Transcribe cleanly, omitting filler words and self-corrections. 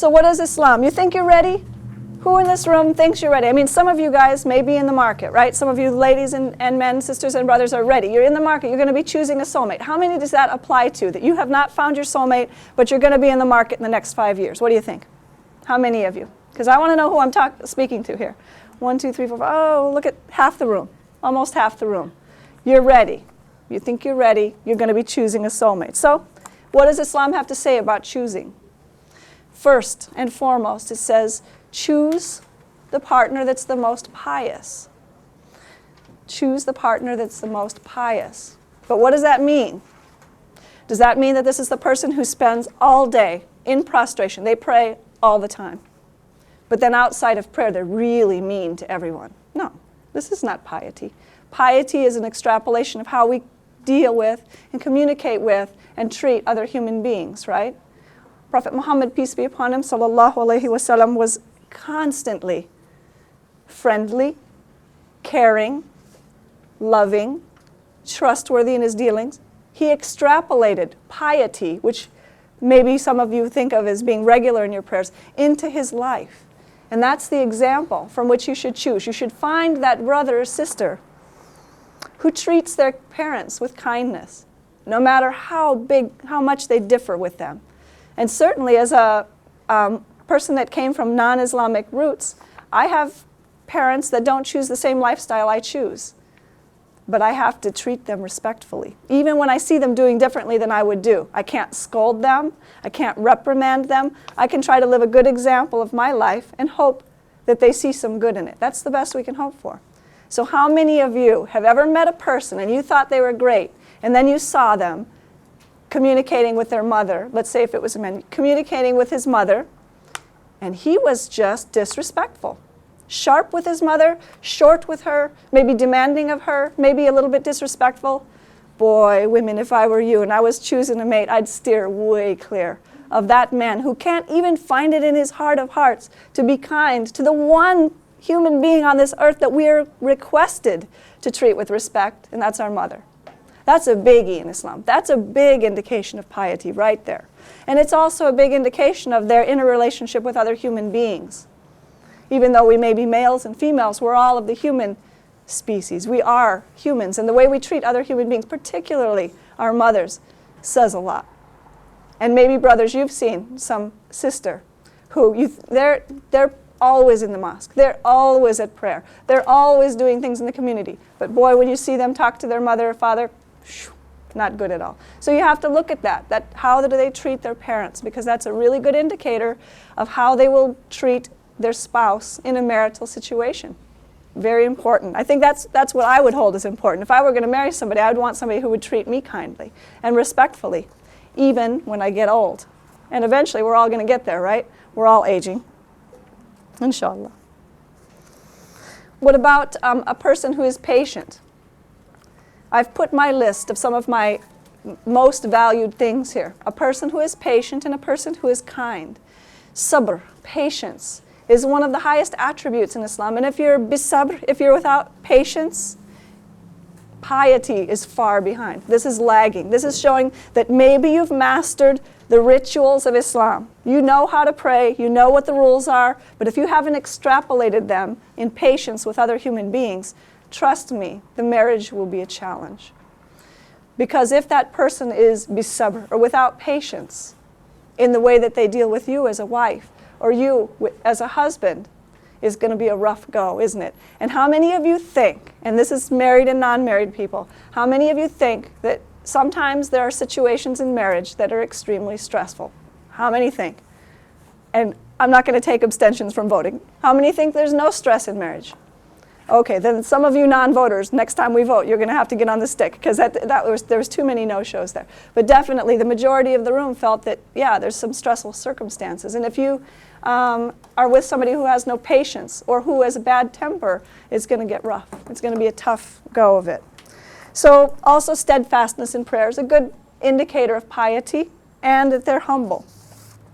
So what is Islam? You think you're ready? Who in this room thinks you're ready? I mean, some of you guys may be in the market, right? Some of you ladies and men, sisters and brothers are ready. You're in the market. You're going to be choosing a soulmate. How many does that apply to? That you have not found your soulmate, but you're going to be in the market in the next 5 years. What do you think? How many of you? Because I want to know who I'm speaking to here. 1, 2, 3, 4, 5. Oh, look at half the room. Almost half the room. You're ready. You think you're ready. You're going to be choosing a soulmate. So what does Islam have to say about choosing? First and foremost, it says, choose the partner that's the most pious. Choose the partner that's the most pious. But what does that mean? Does that mean that this is the person who spends all day in prostration? They pray all the time. But then outside of prayer, they're really mean to everyone. No, this is not piety. Piety is an extrapolation of how we deal with and communicate with and treat other human beings, right? Prophet Muhammad, peace be upon him, sallallahu alaihi wasallam, was constantly friendly, caring, loving, trustworthy in his dealings. He extrapolated piety, which maybe some of you think of as being regular in your prayers, into his life. And that's the example from which you should choose. You should find that brother or sister who treats their parents with kindness, no matter how much they differ with them. And certainly as a person that came from non-Islamic roots, I have parents that don't choose the same lifestyle I choose. But I have to treat them respectfully, even when I see them doing differently than I would do. I can't scold them. I can't reprimand them. I can try to live a good example of my life and hope that they see some good in it. That's the best we can hope for. So how many of you have ever met a person and you thought they were great, and then you saw them communicating with their mother, let's say if it was a man, communicating with his mother, and he was just disrespectful. Sharp with his mother, short with her, maybe demanding of her, maybe a little bit disrespectful. Boy, women, if I were you and I was choosing a mate, I'd steer way clear of that man who can't even find it in his heart of hearts to be kind to the one human being on this earth that we are requested to treat with respect, and that's our mother. That's a biggie in Islam. That's a big indication of piety right there. And it's also a big indication of their inner relationship with other human beings. Even though we may be males and females, we're all of the human species. We are humans, and the way we treat other human beings, particularly our mothers, says a lot. And maybe, brothers, you've seen some sister who they're always in the mosque. They're always at prayer. They're always doing things in the community. But boy, when you see them talk to their mother or father, not good at all. So you have to look at that how do they treat their parents, because that's a really good indicator of how they will treat their spouse in a marital situation. Very important. I think that's what I would hold as important. If I were going to marry somebody, I would want somebody who would treat me kindly and respectfully, even when I get old. And eventually we're all going to get there, right? We're all aging, inshallah. What about a person who is patient? I've put my list of some of my most valued things here. A person who is patient and a person who is kind. Sabr, patience, is one of the highest attributes in Islam. And if you're bisabr, if you're without patience, piety is far behind. This is lagging. This is showing that maybe you've mastered the rituals of Islam. You know how to pray, you know what the rules are, but if you haven't extrapolated them in patience with other human beings, trust me, the marriage will be a challenge. Because if that person is bisabr, or without patience in the way that they deal with you as a wife, or you as a husband, is going to be a rough go, isn't it? And how many of you think, and this is married and non-married people, how many of you think that sometimes there are situations in marriage that are extremely stressful? How many think? And I'm not going to take abstentions from voting. How many think there's no stress in marriage? Okay, then some of you non-voters, next time we vote, you're going to have to get on the stick, because there was too many no-shows there. But definitely the majority of the room felt that, yeah, there's some stressful circumstances. And if you are with somebody who has no patience or who has a bad temper, it's going to get rough. It's going to be a tough go of it. So also steadfastness in prayer is a good indicator of piety, and that they're humble.